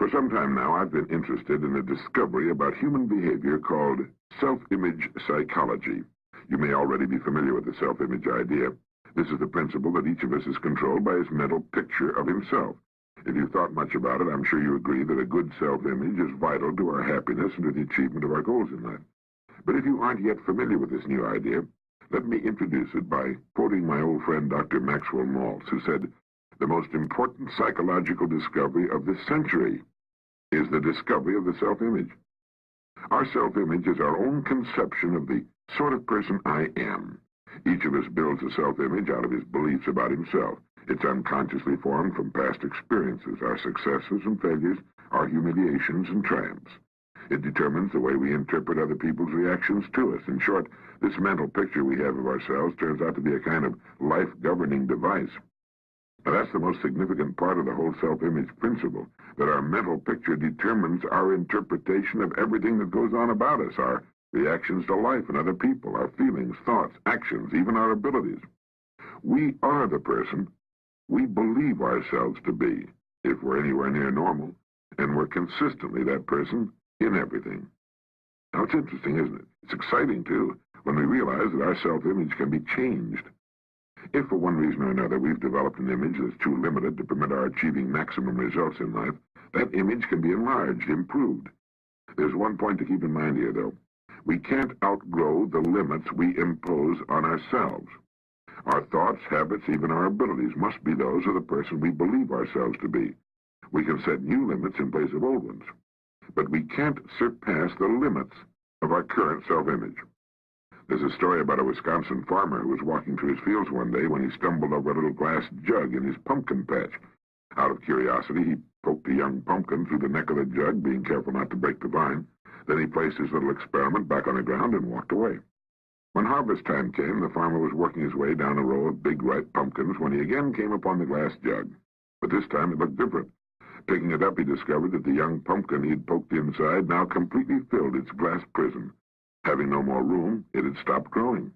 For some time now, I've been interested in a discovery about human behavior called self-image psychology. You may already be familiar with the self-image idea. This is the principle that each of us is controlled by his mental picture of himself. If you've thought much about it, I'm sure you agree that a good self-image is vital to our happiness and to the achievement of our goals in life. But if you aren't yet familiar with this new idea, let me introduce it by quoting my old friend Dr. Maxwell Maltz, who said, "The most important psychological discovery of this century is the discovery of the self-image." Our self-image is our own conception of the sort of person I am. Each of us builds a self-image out of his beliefs about himself. It's unconsciously formed from past experiences, our successes and failures, our humiliations and triumphs. It determines the way we interpret other people's reactions to us. In short, this mental picture we have of ourselves turns out to be a kind of life-governing device. Now, that's the most significant part of the whole self-image principle, that our mental picture determines our interpretation of everything that goes on about us, our reactions to life and other people, our feelings, thoughts, actions, even our abilities. We are the person we believe ourselves to be, if we're anywhere near normal, and we're consistently that person in everything. Now, it's interesting, isn't it? It's exciting, too, when we realize that our self-image can be changed. If for one reason or another we've developed an image that's too limited to permit our achieving maximum results in life, that image can be enlarged, improved. There's one point to keep in mind here, though. We can't outgrow the limits we impose on ourselves. Our thoughts, habits, even our abilities must be those of the person we believe ourselves to be. We can set new limits in place of old ones, but we can't surpass the limits of our current self-image. There's a story about a Wisconsin farmer who was walking through his fields one day when he stumbled over a little glass jug in his pumpkin patch. Out of curiosity, he poked a young pumpkin through the neck of the jug, being careful not to break the vine. Then he placed his little experiment back on the ground and walked away. When harvest time came, the farmer was working his way down a row of big ripe pumpkins when he again came upon the glass jug. But this time it looked different. Picking it up, he discovered that the young pumpkin he had poked inside now completely filled its glass prison. Having no more room, it had stopped growing.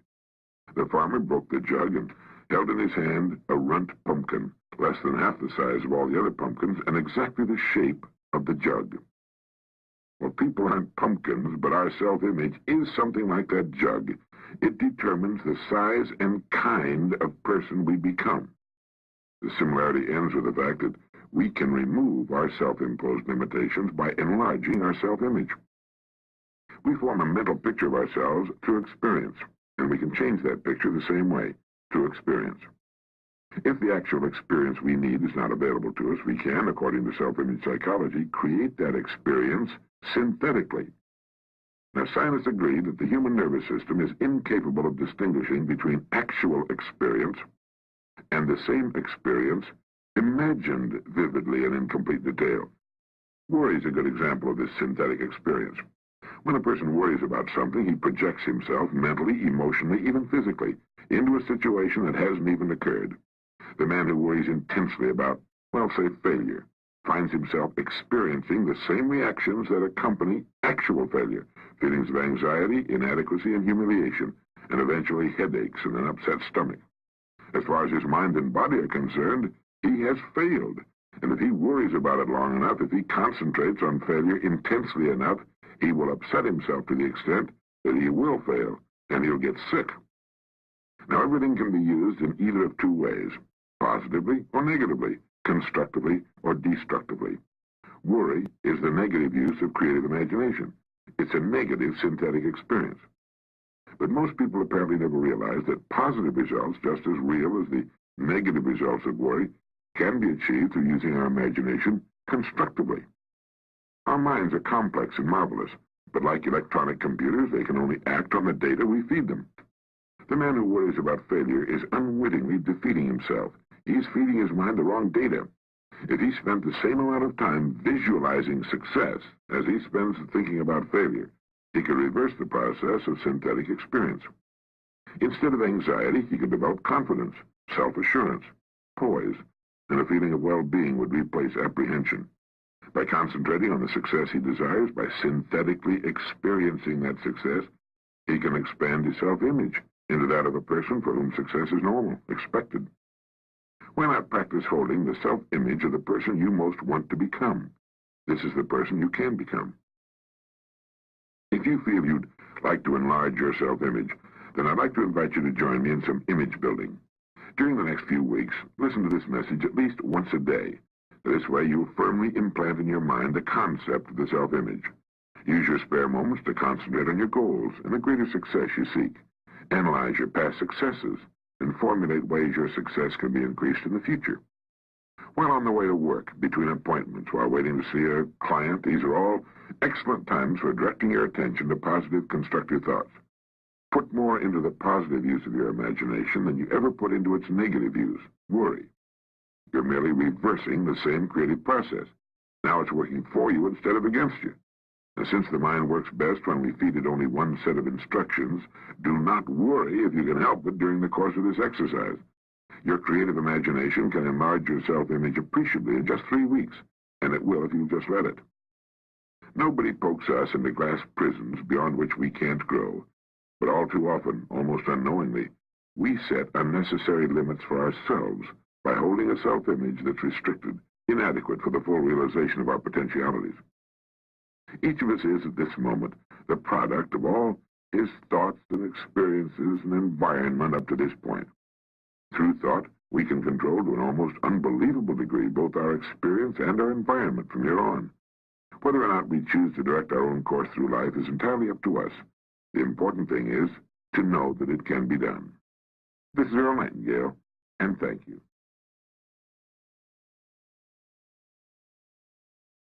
The farmer broke the jug and held in his hand a runt pumpkin, less than half the size of all the other pumpkins and exactly the shape of the jug. Well, people aren't pumpkins, but our self-image is something like that jug. It determines the size and kind of person we become. The similarity ends with the fact that we can remove our self-imposed limitations by enlarging our self-image. We form a mental picture of ourselves through experience, and we can change that picture the same way, through experience. If the actual experience we need is not available to us, we can, according to self-image psychology, create that experience synthetically. Now, scientists agree that the human nervous system is incapable of distinguishing between actual experience and the same experience imagined vividly and in complete detail. Worry is a good example of this synthetic experience. When a person worries about something, he projects himself mentally, emotionally, even physically, into a situation that hasn't even occurred. The man who worries intensely about, well, say, failure, finds himself experiencing the same reactions that accompany actual failure, feelings of anxiety, inadequacy, and humiliation, and eventually headaches and an upset stomach. As far as his mind and body are concerned, he has failed, and if he worries about it long enough, if he concentrates on failure intensely enough, he will upset himself to the extent that he will fail, and he'll get sick. Now, everything can be used in either of two ways, positively or negatively, constructively or destructively. Worry is the negative use of creative imagination. It's a negative synthetic experience. But most people apparently never realize that positive results, just as real as the negative results of worry, can be achieved through using our imagination constructively. Our minds are complex and marvelous, but like electronic computers, they can only act on the data we feed them. The man who worries about failure is unwittingly defeating himself. He's feeding his mind the wrong data. If he spent the same amount of time visualizing success as he spends thinking about failure, he could reverse the process of synthetic experience. Instead of anxiety, he could develop confidence, self-assurance, poise, and a feeling of well-being would replace apprehension. By concentrating on the success he desires, by synthetically experiencing that success, he can expand his self-image into that of a person for whom success is normal, expected. Why not practice holding the self-image of the person you most want to become? This is the person you can become. If you feel you'd like to enlarge your self-image, then I'd like to invite you to join me in some image building. During the next few weeks, listen to this message at least once a day. This way you'll firmly implant in your mind the concept of the self-image. Use your spare moments to concentrate on your goals and the greater success you seek. Analyze your past successes and formulate ways your success can be increased in the future. While on the way to work, between appointments, while waiting to see a client, these are all excellent times for directing your attention to positive, constructive thoughts. Put more into the positive use of your imagination than you ever put into its negative use, worry. You're merely reversing the same creative process. Now it's working for you instead of against you. Now, since the mind works best when we feed it only one set of instructions, do not worry if you can help it during the course of this exercise. Your creative imagination can enlarge your self-image appreciably in just 3 weeks, and it will if you just let it. Nobody pokes us into glass prisons beyond which we can't grow, but all too often, almost unknowingly, we set unnecessary limits for ourselves by holding a self-image that's restricted, inadequate for the full realization of our potentialities. Each of us is, at this moment, the product of all his thoughts and experiences and environment up to this point. Through thought, we can control to an almost unbelievable degree both our experience and our environment from here on. Whether or not we choose to direct our own course through life is entirely up to us. The important thing is to know that it can be done. This is Earl Nightingale, and thank you.